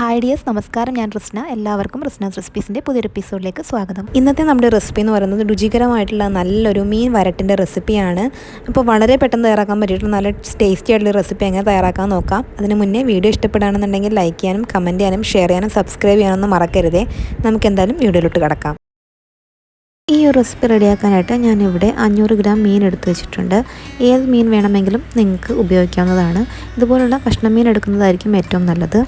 Hi dears, നമസ്കാരം. ഞാൻ റിസ്ന. എല്ലാവർക്കും റിസ്നാസ് റെസിപ്പീസിൻ്റെ പുതിയൊരു എപ്പിസോഡിലേക്ക് സ്വാഗതം. ഇന്നത്തെ നമ്മുടെ റെസിപ്പി എന്ന് പറയുന്നത് രുചികരമായിട്ടുള്ള നല്ലൊരു മീൻ വരട്ടിൻ്റെ റെസിപ്പിയാണ്. അപ്പോൾ വളരെ പെട്ടെന്ന് തയ്യാറാക്കാൻ പറ്റിയിട്ടുള്ള നല്ല ടേസ്റ്റി ആയിട്ടുള്ള റെസിപ്പി എങ്ങനെ തയ്യാറാക്കാൻ നോക്കാം. അതിന് മുന്നേ വീഡിയോ ഇഷ്ടപ്പെടുകയാണെന്നുണ്ടെങ്കിൽ ലൈക്ക് ചെയ്യാനും കമൻറ്റ് ചെയ്യാനും ഷെയർ ചെയ്യാനും സബ്സ്ക്രൈബ് ചെയ്യാനൊന്നും മറക്കരുതേ. നമുക്ക് എന്തായാലും വീഡിയോയിലോട്ട് കിടക്കാം. ഈ ഒരു റെസിപ്പി റെഡിയാക്കാനായിട്ട് ഞാനിവിടെ 500 ഗ്രാം മീൻ എടുത്ത് വെച്ചിട്ടുണ്ട്. ഏത് മീൻ വേണമെങ്കിലും നിങ്ങൾക്ക് ഉപയോഗിക്കാവുന്നതാണ്. ഇതുപോലുള്ള കഷ്ണം മീൻ എടുക്കുന്നതായിരിക്കും ഏറ്റവും നല്ലത്.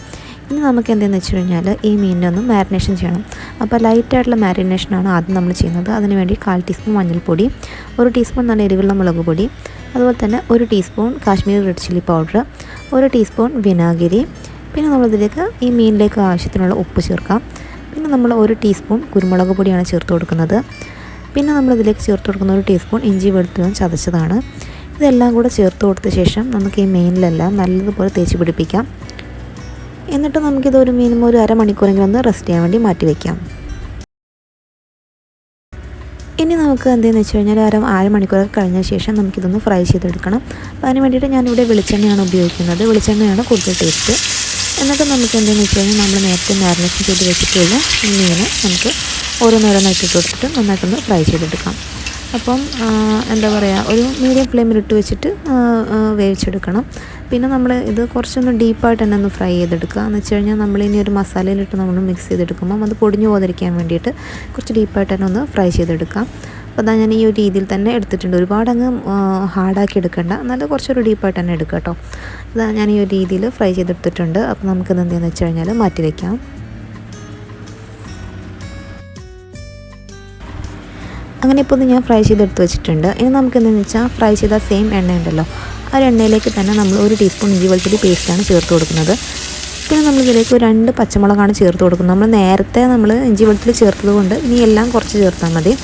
ഇനി നമുക്ക് എന്തെന്ന് വെച്ച് കഴിഞ്ഞാൽ ഈ മീനിനൊന്ന് മാരിനേഷൻ ചെയ്യണം. അപ്പോൾ ലൈറ്റായിട്ടുള്ള മാരിനേഷനാണ് ആദ്യം നമ്മൾ ചെയ്യുന്നത്. അതിനുവേണ്ടി 1/4 ടീസ്പൂൺ മഞ്ഞൾപ്പൊടി, 1 ടീസ്പൂൺ നല്ല എരിവുള്ള മുളക് പൊടി, അതുപോലെ തന്നെ 1 teaspoon Kashmiri red chilli powder, 1 teaspoon വിനാഗിരി, പിന്നെ നമ്മളിതിലേക്ക് ഈ മീനിലേക്ക് ആവശ്യത്തിനുള്ള ഉപ്പ് ചേർക്കാം. പിന്നെ നമ്മൾ 1 ടീസ്പൂൺ കുരുമുളക് പൊടിയാണ് ചേർത്ത് കൊടുക്കുന്നത്. പിന്നെ നമ്മളിതിലേക്ക് ചേർത്ത് കൊടുക്കുന്ന 1 ടീസ്പൂൺ ഇഞ്ചി വെളുത്തുള്ളി ചതച്ചതാണ്. ഇതെല്ലാം കൂടെ ചേർത്ത് കൊടുത്ത ശേഷം നമുക്ക് ഈ മീനിലെല്ലാം നല്ലതുപോലെ തേച്ച് പിടിപ്പിക്കാം. എന്നിട്ട് നമുക്കിതൊരു മിനിമം ഒരു അരമണിക്കൂറെങ്കിലും ഒന്ന് റെസ്റ്റ് ചെയ്യാൻ വേണ്ടി മാറ്റി വയ്ക്കാം. ഇനി നമുക്ക് എന്തെന്ന് വെച്ച് കഴിഞ്ഞാൽ അരമണിക്കൂറൊക്കെ കഴിഞ്ഞ ശേഷം നമുക്കിതൊന്ന് ഫ്രൈ ചെയ്തെടുക്കണം. അപ്പോൾ അതിന് വേണ്ടിയിട്ട് ഞാനിവിടെ വെളിച്ചെണ്ണയാണ് ഉപയോഗിക്കുന്നത്. വെളിച്ചെണ്ണയാണ് കൂടുതൽ ടേസ്റ്റ്. എന്നിട്ട് നമുക്ക് എന്തെന്ന് വെച്ച് കഴിഞ്ഞാൽ നമ്മൾ നേരത്തെ മാരിനേഷൻ ചെയ്ത് വെച്ചിട്ടുള്ള മീൻ നമുക്ക് ഓരോന്നോരോന്നായിട്ട് കൊടുത്തിട്ട് നന്നായിട്ടൊന്ന് ഫ്രൈ ചെയ്തെടുക്കാം. അപ്പം എന്താ പറയുക, ഒരു മീഡിയം ഫ്ലെയിമിൽ ഇട്ട് വെച്ചിട്ട് വേവിച്ചെടുക്കണം. പിന്നെ നമ്മൾ ഇത് കുറച്ചൊന്ന് ഡീപ്പായിട്ട് തന്നെ ഒന്ന് ഫ്രൈ ചെയ്തെടുക്കുക. എന്ന് വെച്ച് കഴിഞ്ഞാൽ നമ്മളിനി ഒരു മസാലയിലിട്ട് നമ്മൾ മിക്സ് ചെയ്തെടുക്കുമ്പം അത് പൊടിഞ്ഞു പോകാതിരിക്കാൻ വേണ്ടിയിട്ട് കുറച്ച് ഡീപ്പായിട്ട് തന്നെ ഒന്ന് ഫ്രൈ ചെയ്തെടുക്കാം. അപ്പോൾ അതാ ഞാൻ ഈ ഒരു രീതിയിൽ തന്നെ എടുത്തിട്ടുണ്ട്. ഒരുപാടങ്ങ് ഹാർഡാക്കി എടുക്കേണ്ട, എന്നാലും കുറച്ചൊരു ഡീപ്പായിട്ട് തന്നെ എടുക്കുക കേട്ടോ. അതാ ഞാൻ ഈ ഒരു രീതിയിൽ ഫ്രൈ ചെയ്തെടുത്തിട്ടുണ്ട്. അപ്പോൾ നമുക്കിത് എന്താണെന്ന് വെച്ച് കഴിഞ്ഞാൽ മാറ്റി വയ്ക്കാം. അങ്ങനെ ഇപ്പോൾ ഇത് ഞാൻ ഫ്രൈ ചെയ്തെടുത്ത് വെച്ചിട്ടുണ്ട്. ഇനി നമുക്ക് എന്താണെന്ന് വെച്ചാൽ ഫ്രൈ ചെയ്ത സെയിം എണ്ണ ഉണ്ടല്ലോ, ആ എണ്ണയിലേക്ക് തന്നെ നമ്മൾ 1 ടീസ്പൂൺ ഇഞ്ചി വെളുത്തുള്ളി പേസ്റ്റാണ് ചേർത്ത് കൊടുക്കുന്നത്. പിന്നെ നമ്മളിതിലേക്ക് 2 പച്ചമുളകാണ് ചേർത്ത് കൊടുക്കുന്നത്. നമ്മൾ നേരത്തെ ഇഞ്ചി വെളുത്തുള്ളി ചേർത്തത് കൊണ്ട് ഇനി എല്ലാം കുറച്ച് ചേർത്താൽ മതി.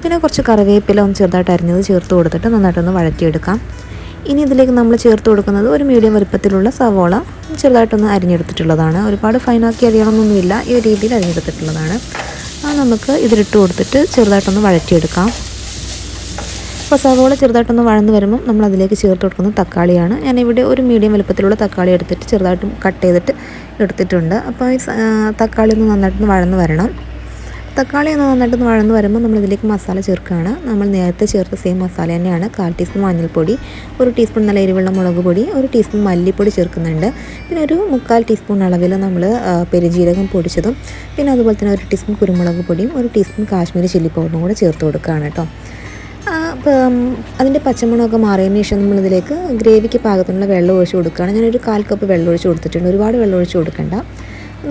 പിന്നെ കുറച്ച് കറിവേപ്പില ഒന്ന് ചെറുതായിട്ട് അരിഞ്ഞത് ചേർത്ത് കൊടുത്തിട്ട് നന്നായിട്ടൊന്ന് വഴറ്റിയെടുക്കാം. ഇനി ഇതിലേക്ക് നമ്മൾ ചേർത്ത് കൊടുക്കുന്നത് ഒരു മീഡിയം വലുപ്പത്തിലുള്ള സവോള ചെറുതായിട്ടൊന്ന് അരിഞ്ഞെടുത്തിട്ടുള്ളതാണ്. ഒരുപാട് ഫൈനാക്കി അരിയണമെന്നൊന്നുമില്ല, ഈ ഒരു രീതിയിൽ അരിഞ്ഞെടുത്തിട്ടുള്ളതാണ്. നമുക്ക് ഇതിലിട്ട് കൊടുത്തിട്ട് ചെറുതായിട്ടൊന്ന് വഴറ്റിയെടുക്കാം. അപ്പോൾ സവോള ചെറുതായിട്ടൊന്ന് വഴന്ന് വരുമ്പം നമ്മൾ അതിലേക്ക് ചേർത്ത് കൊടുക്കുന്നത് തക്കാളിയാണ്. ഞാനിവിടെ ഒരു മീഡിയം വലുപ്പത്തിലുള്ള തക്കാളി എടുത്തിട്ട് ചെറുതായിട്ടും കട്ട് ചെയ്തിട്ട് എടുത്തിട്ടുണ്ട്. അപ്പോൾ ഈ തക്കാളി ഒന്ന് നന്നായിട്ടൊന്ന് വഴന്ന് വരണം. തക്കാളി ഒന്ന് നന്നായിട്ടൊന്ന് വഴന്ന് വരുമ്പോൾ നമ്മളിതിലേക്ക് മസാല ചേർക്കുകയാണ്. നമ്മൾ നേരത്തെ ചേർത്ത സെയിം മസാല തന്നെയാണ്. 1/4 ടീസ്പൂൺ മഞ്ഞൾപ്പൊടി, 1 ടീസ്പൂൺ നല്ല എരിവുള്ള മുളക് പൊടി, 1 ടീസ്പൂൺ മല്ലിപ്പൊടി ചേർക്കുന്നുണ്ട്. പിന്നെ ഒരു 3/4 ടീസ്പൂൺ അളവിൽ നമ്മൾ പെരുംജീരകം പൊടിച്ചതും, പിന്നെ അതുപോലെ തന്നെ 1 ടീസ്പൂൺ കുരുമുളക് പൊടിയും 1 ടീസ്പൂൺ കാശ്മീരി ചില്ലി പൗഡറും കൂടെ ചേർത്ത് കൊടുക്കുകയാണ് കേട്ടോ. അപ്പം അതിൻ്റെ പച്ചമണമൊക്കെ മാറിയതിന് ശേഷം നമ്മളിതിലേക്ക് ഗ്രേവിക്ക് പാകത്തിനുള്ള വെള്ളം ഒഴിച്ച് കൊടുക്കുകയാണ്. ഞാനൊരു 1/4 കപ്പ് വെള്ളം ഒഴിച്ച് കൊടുത്തിട്ടുണ്ട്. ഒരുപാട് വെള്ളം ഒഴിച്ച് കൊടുക്കണ്ട.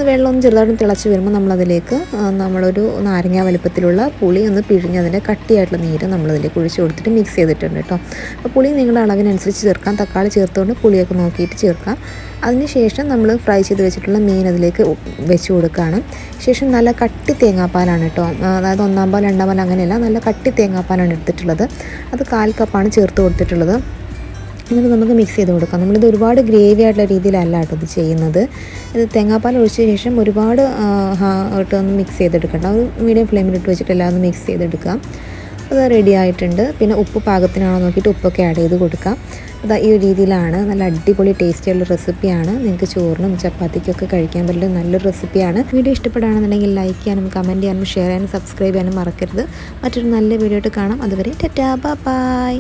വെള്ളം ഒന്ന് ചെറുതായിട്ട് തിളച്ച് വരുമ്പോൾ നമ്മളതിലേക്ക് നമ്മളൊരു നാരങ്ങ വലുപ്പത്തിലുള്ള പുളി ഒന്ന് പിഴിഞ്ഞ് അതിൻ്റെ കട്ടിയായിട്ടുള്ള നീര് നമ്മളതിലേക്ക് ഒഴിച്ച് കൊടുത്തിട്ട് മിക്സ് ചെയ്തിട്ടുണ്ട് കേട്ടോ. അപ്പോൾ പുളി നിങ്ങളുടെ അളവിനനുസരിച്ച് ചേർക്കാം. തക്കാളി ചേർത്തുകൊണ്ട് പുളിയൊക്കെ നോക്കിയിട്ട് ചേർക്കാം. അതിനുശേഷം നമ്മൾ ഫ്രൈ ചെയ്ത് വെച്ചിട്ടുള്ള മീൻ അതിലേക്ക് വെച്ച് കൊടുക്കുകയാണ്. ശേഷം നല്ല കട്ടി തേങ്ങാപ്പാലാണ് കേട്ടോ, അതായത് 1-ാം പാൽ 2-ാം പാൽ അങ്ങനെയല്ല, നല്ല കട്ടി തേങ്ങാപ്പാലാണ് എടുത്തിട്ടുള്ളത്. അത് 1/4 കപ്പാണ് ചേർത്ത് കൊടുത്തിട്ടുള്ളത്. എന്നിട്ട് നമുക്ക് മിക്സ് ചെയ്ത് കൊടുക്കാം. നമ്മളിത് ഒരുപാട് ഗ്രേവി ആയിട്ടുള്ള രീതിയിലല്ല കേട്ടോ ഇത് ചെയ്യുന്നത്. ഇത് തേങ്ങാപ്പാൽ ഒഴിച്ച ശേഷം ഒരുപാട് ഒന്ന് മിക്സ് ചെയ്തെടുക്കണ്ട. ഒരു മീഡിയം ഫ്ലെയിമിലിട്ട് വെച്ചിട്ട് എല്ലാം ഒന്ന് മിക്സ് ചെയ്തെടുക്കാം. അത് റെഡി ആയിട്ടുണ്ട്. പിന്നെ ഉപ്പ് പാകത്തിനാണോ നോക്കിയിട്ട് ഉപ്പൊക്കെ ആഡ് ചെയ്ത് കൊടുക്കാം. അത് ഈ ഒരു രീതിയിലാണ്. നല്ല അടിപൊളി ടേസ്റ്റിയുള്ള റെസിപ്പിയാണ്. നിങ്ങൾക്ക് ചോറിനും ചപ്പാത്തിക്കൊക്കെ കഴിക്കാൻ പറ്റുന്ന നല്ലൊരു റെസിപ്പിയാണ്. വീഡിയോ ഇഷ്ടപ്പെടുകയാണെന്നുണ്ടെങ്കിൽ ലൈക്ക് ചെയ്യാനും കമൻറ്റ് ചെയ്യാനും ഷെയർ ചെയ്യാനും സബ്സ്ക്രൈബ് ചെയ്യാനും മറക്കരുത്. മറ്റൊരു നല്ല വീഡിയോ ആയിട്ട് കാണാം. അതുവരെ ടാറ്റാ, ബൈ.